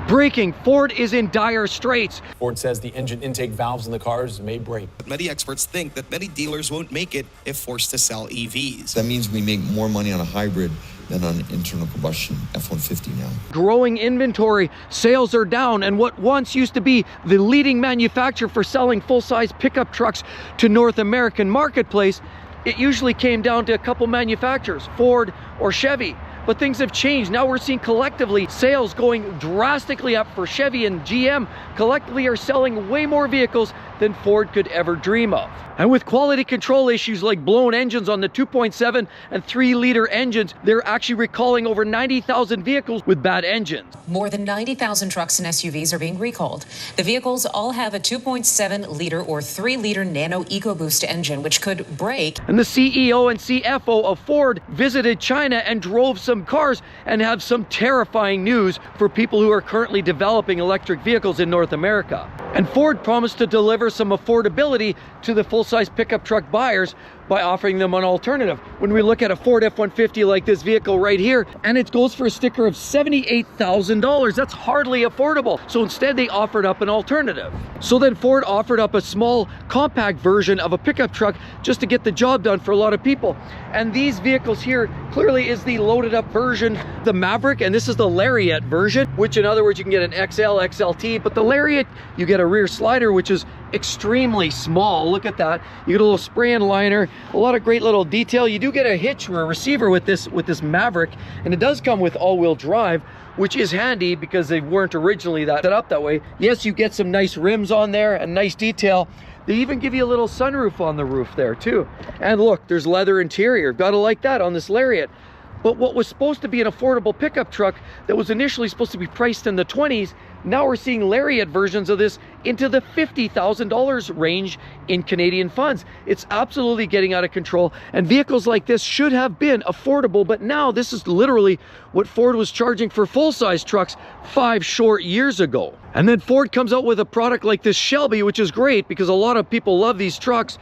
Breaking, Ford is in dire straits. Ford says the engine intake valves in the cars may break. But many experts think that many dealers won't make it if forced to sell EVs. That means we make more money on a hybrid than on an internal combustion F-150 now. Growing inventory, sales are down, and what once used to be the leading manufacturer for selling full-size pickup trucks to North American marketplace, it usually came down to a couple manufacturers, Ford or Chevy. But things have changed. Now we're seeing collectively sales going drastically up for Chevy, and GM collectively are selling way more vehicles than Ford could ever dream of. And with quality control issues like blown engines on the 2.7 and 3-liter engines, they're actually recalling over 90,000 vehicles with bad engines. More than 90,000 trucks and SUVs are being recalled. The vehicles all have a 2.7-liter or 3-liter Nano EcoBoost engine, which could break. And the CEO and CFO of Ford visited China and drove some cars, and have some terrifying news for people who are currently developing electric vehicles in North America. And Ford promised to deliver some affordability to the full-size pickup truck buyers by offering them an alternative. When we look at a Ford F-150 like this vehicle right here, and it goes for a sticker of $78,000, that's hardly affordable. So instead they offered up an alternative. So then Ford offered up a small compact version of a pickup truck just to get the job done for a lot of people. And these vehicles here clearly is the loaded up version, the Maverick, and this is the Lariat version, which in other words you can get an XL, XLT, but the Lariat you get a rear slider which is extremely small. Look at that. You get a little spray-in liner, a lot of great little detail. You do get a hitch or a receiver with this Maverick, and it does come with all-wheel drive, which is handy because they weren't originally set up that way. Yes, you get some nice rims on there and nice detail. They even give you a little sunroof on the roof there too. And look, there's leather interior. Gotta like that on this Lariat. But what was supposed to be an affordable pickup truck that was initially supposed to be priced in the 20s, now we're seeing Lariat versions of this into the $50,000 range in Canadian funds. It's absolutely getting out of control, and vehicles like this should have been affordable, but now this is literally what Ford was charging for full-size trucks 5 short years ago. And then Ford comes out with a product like this Shelby, which is great because a lot of people love these trucks.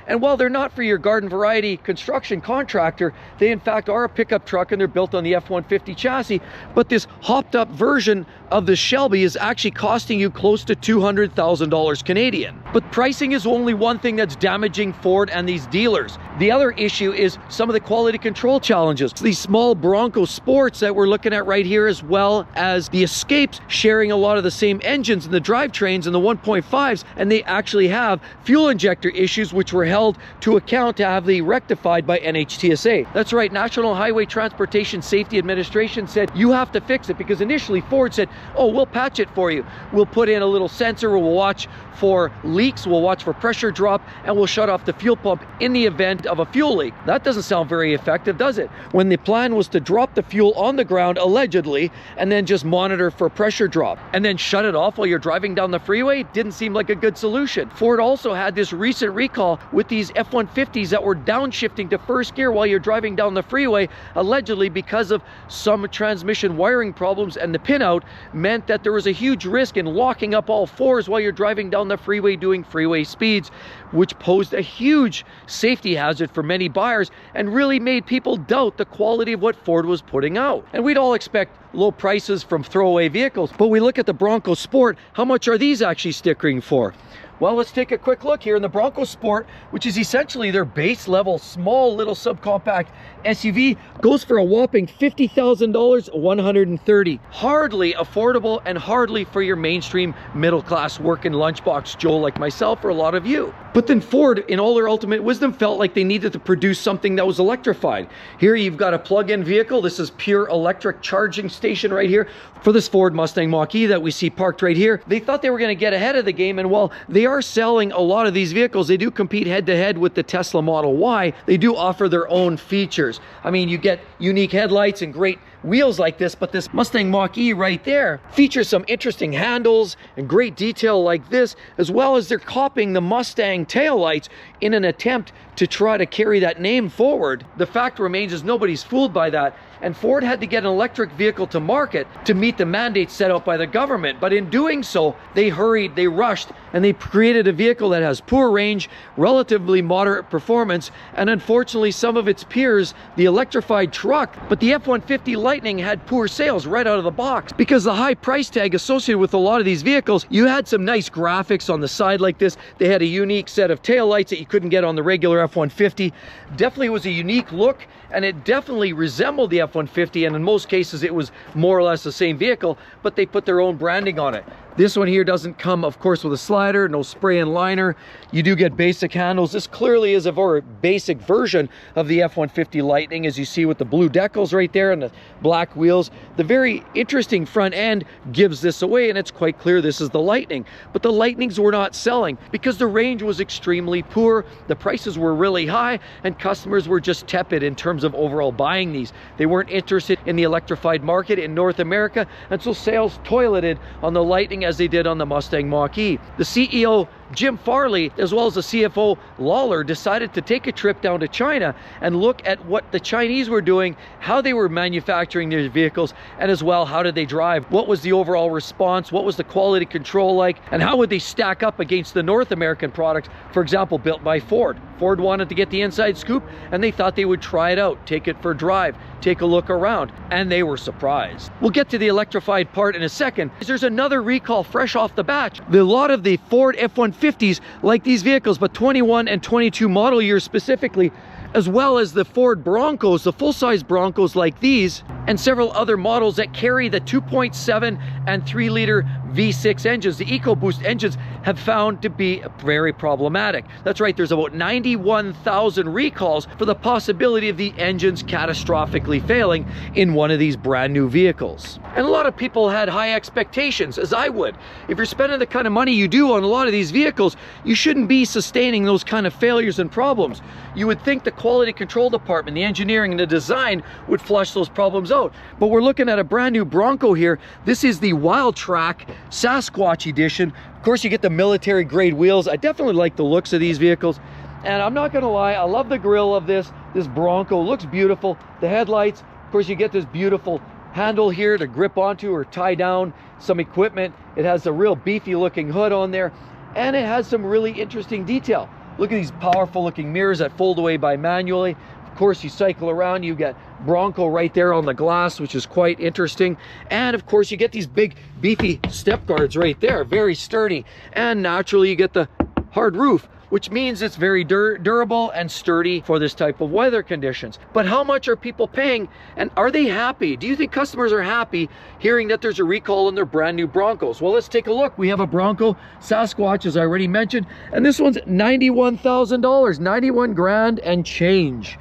And while they're not for your garden variety construction contractor, they in fact are a pickup truck, and they're built on the F-150 chassis. But this hopped up version of the Shelby is actually costing you close to $200,000 Canadian. But pricing is only one thing that's damaging Ford and these dealers. The other issue is some of the quality control challenges. These small Bronco Sports that we're looking at right here, as well as the Escapes, sharing a lot of the same engines and the drivetrains and the 1.5s, and they actually have fuel injector issues which were held to account to have the rectified by NHTSA. That's right, National Highway Transportation Safety Administration said you have to fix it, because initially Ford said, oh, we'll patch it for you. We'll put in a little sensor, we'll watch for leaks, we'll watch for pressure drop, and we'll shut off the fuel pump in the event of a fuel leak. That doesn't sound very effective, does it? When the plan was to drop the fuel on the ground, allegedly, and then just monitor for pressure drop, and then shut it off while you're driving down the freeway, didn't seem like a good solution. Ford also had this recent recall with these F-150s that were downshifting to first gear while you're driving down the freeway, allegedly because of some transmission wiring problems, and the pinout meant that there was a huge risk in locking up all fours while you're driving down the freeway doing freeway speeds, which posed a huge safety hazard for many buyers and really made people doubt the quality of what Ford was putting out. And we'd all expect low prices from throwaway vehicles, but we look at the Bronco Sport, how much are these actually stickering for? Well, let's take a quick look here in the Bronco Sport, which is essentially their base level small little subcompact SUV, goes for a whopping $50,000, $130,000. Hardly affordable, and hardly for your mainstream middle class working lunchbox Joe like myself or a lot of you. But then Ford, in all their ultimate wisdom, felt like they needed to produce something that was electrified. Here you've got a plug-in vehicle. This is pure electric charging station right here for this Ford Mustang Mach-E that we see parked right here. They thought they were going to get ahead of the game, and while they are selling a lot of these vehicles, they do compete head-to-head with the Tesla Model Y. They do offer their own features. I mean, you get unique headlights and great wheels like this, but this Mustang Mach-E right there features some interesting handles and great detail like this, as well as they're copying the Mustang taillights in an attempt to try to carry that name forward. The fact remains is nobody's fooled by that, and Ford had to get an electric vehicle to market to meet the mandates set out by the government. But in doing so, they hurried, they rushed, and they created a vehicle that has poor range, relatively moderate performance, and unfortunately some of its peers, the electrified truck, but the F-150 like Lightning had poor sales right out of the box because the high price tag associated with a lot of these vehicles. You had some nice graphics on the side like this. They had a unique set of taillights that you couldn't get on the regular F-150. Definitely was a unique look, and it definitely resembled the F-150, and in most cases it was more or less the same vehicle, but they put their own branding on it. This one here doesn't come, of course, with a slider, no spray and liner. You do get basic handles. This clearly is a very basic version of the F-150 Lightning, as you see with the blue decals right there and the black wheels. The very interesting front end gives this away, and it's quite clear this is the Lightning. But the Lightnings were not selling because the range was extremely poor, the prices were really high, and customers were just tepid in terms of overall buying these. They weren't interested in the electrified market in North America, and so sales toileted on the Lightning as they did on the Mustang Mach-E. The CEO Jim Farley, as well as the CFO Lawler, decided to take a trip down to China and look at what the Chinese were doing, how they were manufacturing their vehicles, and as well, how did they drive? What was the overall response? What was the quality control like? And how would they stack up against the North American products, for example, built by Ford? Ford wanted to get the inside scoop, and they thought they would try it out, take it for a drive, take a look around, and they were surprised. We'll get to the electrified part in a second. There's another recall fresh off the batch. A lot of the Ford F-150s like these vehicles, but 21 and 22 model years specifically, as well as the Ford Broncos, the full-size Broncos like these, and several other models that carry the 2.7 and 3-liter V6 engines. The EcoBoost engines have found to be very problematic. That's right, there's about 91,000 recalls for the possibility of the engines catastrophically failing in one of these brand new vehicles. And a lot of people had high expectations, as I would. If you're spending the kind of money you do on a lot of these vehicles, you shouldn't be sustaining those kind of failures and problems. You would think the quality control department, the engineering and the design would flush those problems out. But we're looking at a brand new Bronco here. This is the Wildtrak Sasquatch edition. Of course, you get the military grade wheels. I definitely like the looks of these vehicles. And I'm not gonna lie, I love the grille of this Bronco. Looks beautiful. The headlights, of course, you get this beautiful handle here to grip onto or tie down some equipment. It has a real beefy looking hood on there, and it has some really interesting detail. Look at these powerful looking mirrors that fold away by manually. Of course, you cycle around, you get Bronco right there on the glass, which is quite interesting. And of course, you get these big beefy step guards right there, very sturdy. And naturally, you get the hard roof, which means it's very durable and sturdy for this type of weather conditions. But how much are people paying, and are they happy? Do you think customers are happy hearing that there's a recall on their brand new Broncos? Well, let's take a look. We have a Bronco Sasquatch, as I already mentioned, and this one's $91,000, 91 grand and change.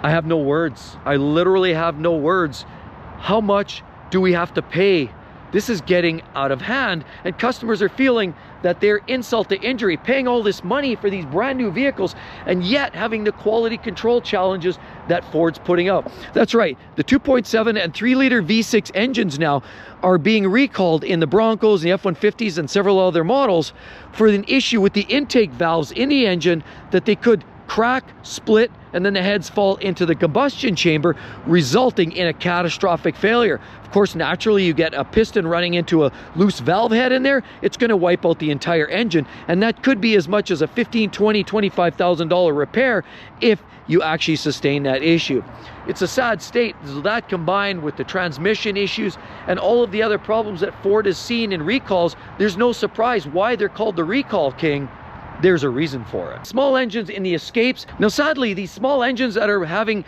I have no words. I literally have no words. How much do we have to pay? This is getting out of hand, and customers are feeling that they're insult to injury, paying all this money for these brand new vehicles, and yet having the quality control challenges that Ford's putting out. That's right, the 2.7 and 3-liter V6 engines now are being recalled in the Broncos, the F-150s, and several other models for an issue with the intake valves in the engine that they could crack, split, and then the heads fall into the combustion chamber, resulting in a catastrophic failure. Of course, naturally, you get a piston running into a loose valve head in there, it's going to wipe out the entire engine, and that could be as much as a $15,000, $20,000, $25,000 repair if you actually sustain that issue. It's a sad state. That combined with the transmission issues and all of the other problems that Ford has seen in recalls, there's no surprise why they're called the Recall King. There's a reason for it. Small engines in the Escapes. Now sadly, these small engines that are having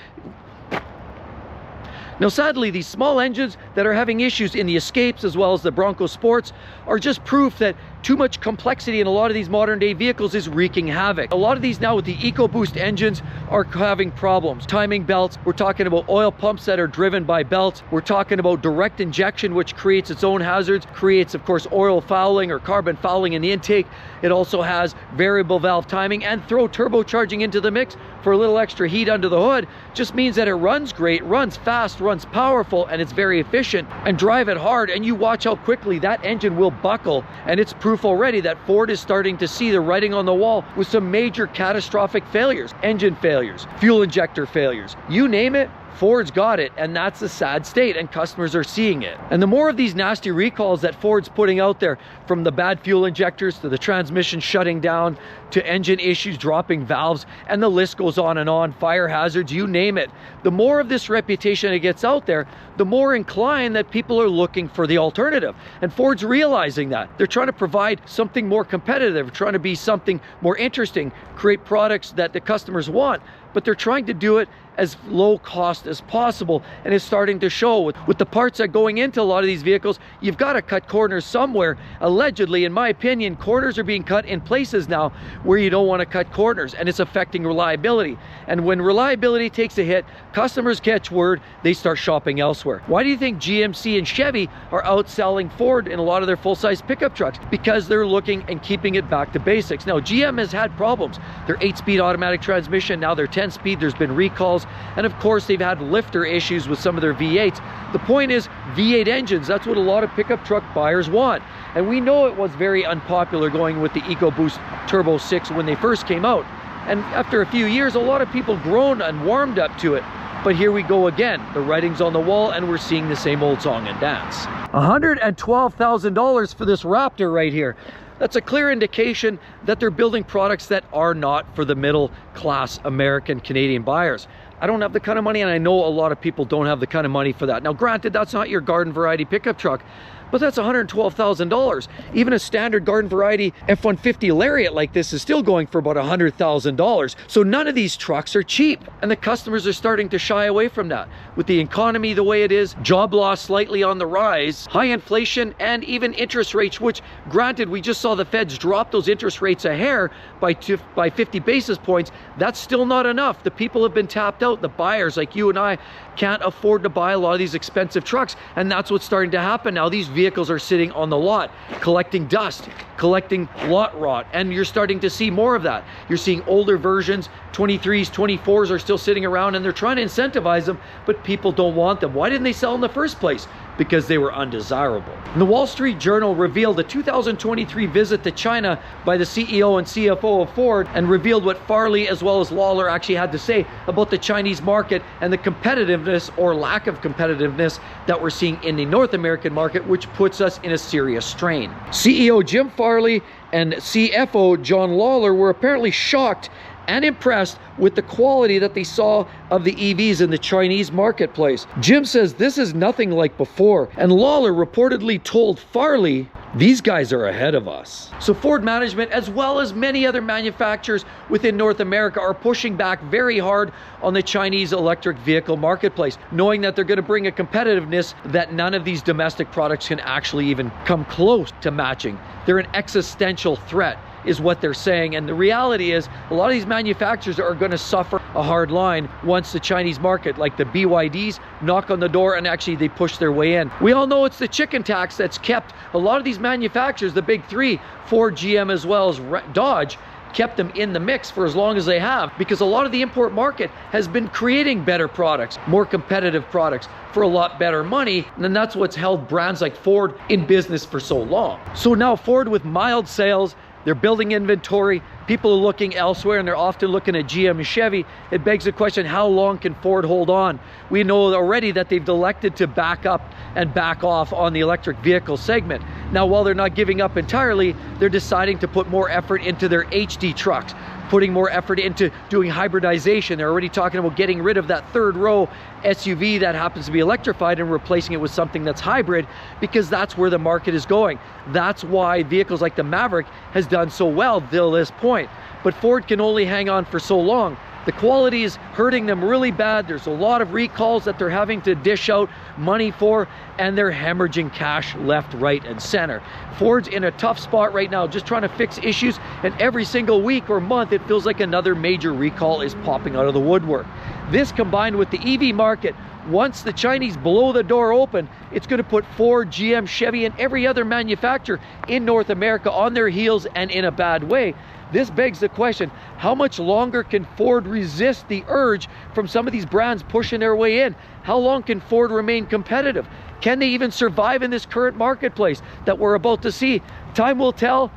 issues in the Escapes as well as the Bronco Sports are just proof that too much complexity in a lot of these modern day vehicles is wreaking havoc. A lot of these now with the EcoBoost engines are having problems. Timing belts, we're talking about oil pumps that are driven by belts. We're talking about direct injection, which creates its own hazards, creates of course oil fouling or carbon fouling in the intake. It also has variable valve timing, and throw turbocharging into the mix for a little extra heat under the hood just means that it runs great, runs fast, runs powerful, and it's very efficient. And drive it hard and you watch how quickly that engine will buckle, and it's proof already that Ford is starting to see the writing on the wall with some major catastrophic failures, engine failures, fuel injector failures, you name it. Ford's got it, and that's a sad state, and customers are seeing it. And the more of these nasty recalls that Ford's putting out there, from the bad fuel injectors to the transmission shutting down to engine issues, dropping valves, and the list goes on, fire hazards, you name it. The more of this reputation that gets out there, the more inclined that people are looking for the alternative. And Ford's realizing that. They're trying to provide something more competitive, trying to be something more interesting, create products that the customers want, but they're trying to do it as low cost as possible, and it's starting to show with the parts that are going into a lot of these vehicles. You've got to cut corners somewhere. Allegedly, in my opinion, corners are being cut in places now where you don't want to cut corners, and it's affecting reliability. And when reliability takes a hit, customers catch word, they start shopping elsewhere. Why do you think GMC and Chevy are outselling Ford in a lot of their full-size pickup trucks? Because they're looking and keeping it back to basics. Now, GM has had problems. Their 8-speed automatic transmission, now they're 10-speed, there's been recalls, and of course they've had lifter issues with some of their V8s. The point is, V8 engines, that's what a lot of pickup truck buyers want. And we know it was very unpopular going with the EcoBoost Turbo 6 when they first came out. And after a few years, a lot of people grown and warmed up to it. But here we go again. The writing's on the wall, and we're seeing the same old song and dance. $112,000 for this Raptor right here. That's a clear indication that they're building products that are not for the middle class American Canadian buyers. I don't have the kind of money, and I know a lot of people don't have the kind of money for that. Now, granted, that's not your garden variety pickup truck, but that's $112,000. Even a standard garden variety F-150 Lariat like this is still going for about $100,000. So none of these trucks are cheap, and the customers are starting to shy away from that. With the economy the way it is, job loss slightly on the rise, high inflation, and even interest rates, which granted, we just saw the Feds drop those interest rates a hair by 50 basis points. That's still not enough. The people have been tapped out. The buyers like you and I can't afford to buy a lot of these expensive trucks, and that's what's starting to happen now. These vehicles are sitting on the lot collecting dust, collecting lot rot, and you're starting to see more of that. You're seeing older versions, 23s, 24s are still sitting around, and they're trying to incentivize them, but people don't want them. Why didn't they sell in the first place? Because they were undesirable. And the Wall Street Journal revealed a 2023 visit to China by the CEO and CFO of Ford, and revealed what Farley as well as Lawler actually had to say about the Chinese market and the competitiveness or lack of competitiveness that we're seeing in the North American market, which puts us in a serious strain. CEO Jim Farley and CFO John Lawler were apparently shocked and impressed with the quality that they saw of the EVs in the Chinese marketplace. Jim says this is nothing like before, and Lawler reportedly told Farley, these guys are ahead of us. So Ford management, as well as many other manufacturers within North America, are pushing back very hard on the Chinese electric vehicle marketplace, knowing that they're going to bring a competitiveness that none of these domestic products can actually even come close to matching. They're an existential threat, is what they're saying. And the reality is, a lot of these manufacturers are going to suffer a hard line once the Chinese market, like the BYDs, knock on the door and actually they push their way in. We all know it's the chicken tax that's kept a lot of these manufacturers, the big three, Ford, GM, as well as Dodge, kept them in the mix for as long as they have, because a lot of the import market has been creating better products, more competitive products for a lot better money, and that's what's held brands like Ford in business for so long. So now Ford, with mild sales, they're building inventory, people are looking elsewhere, and they're often looking at GM and Chevy. It begs the question, how long can Ford hold on? We know already that they've elected to back up and back off on the electric vehicle segment. Now, while they're not giving up entirely, they're deciding to put more effort into their HD trucks, putting more effort into doing hybridization. They're already talking about getting rid of that third row SUV that happens to be electrified and replacing it with something that's hybrid, because that's where the market is going. That's why vehicles like the Maverick has done so well till this point. But Ford can only hang on for so long. The quality is hurting them really bad. There's a lot of recalls that they're having to dish out money for, and they're hemorrhaging cash left, right, and center. Ford's in a tough spot right now, just trying to fix issues, and every single week or month, it feels like another major recall is popping out of the woodwork. This, combined with the EV market, once the Chinese blow the door open, it's going to put Ford, GM, Chevy, and every other manufacturer in North America on their heels, and in a bad way. This begs the question, how much longer can Ford resist the urge from some of these brands pushing their way in? How long can Ford remain competitive? Can they even survive in this current marketplace that we're about to see? Time will tell.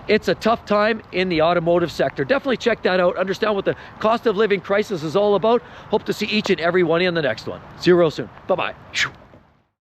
It's a tough time in the automotive sector. Definitely check that out. Understand what the cost of living crisis is all about. Hope to see each and every one in the next one. See you real soon. Bye-bye.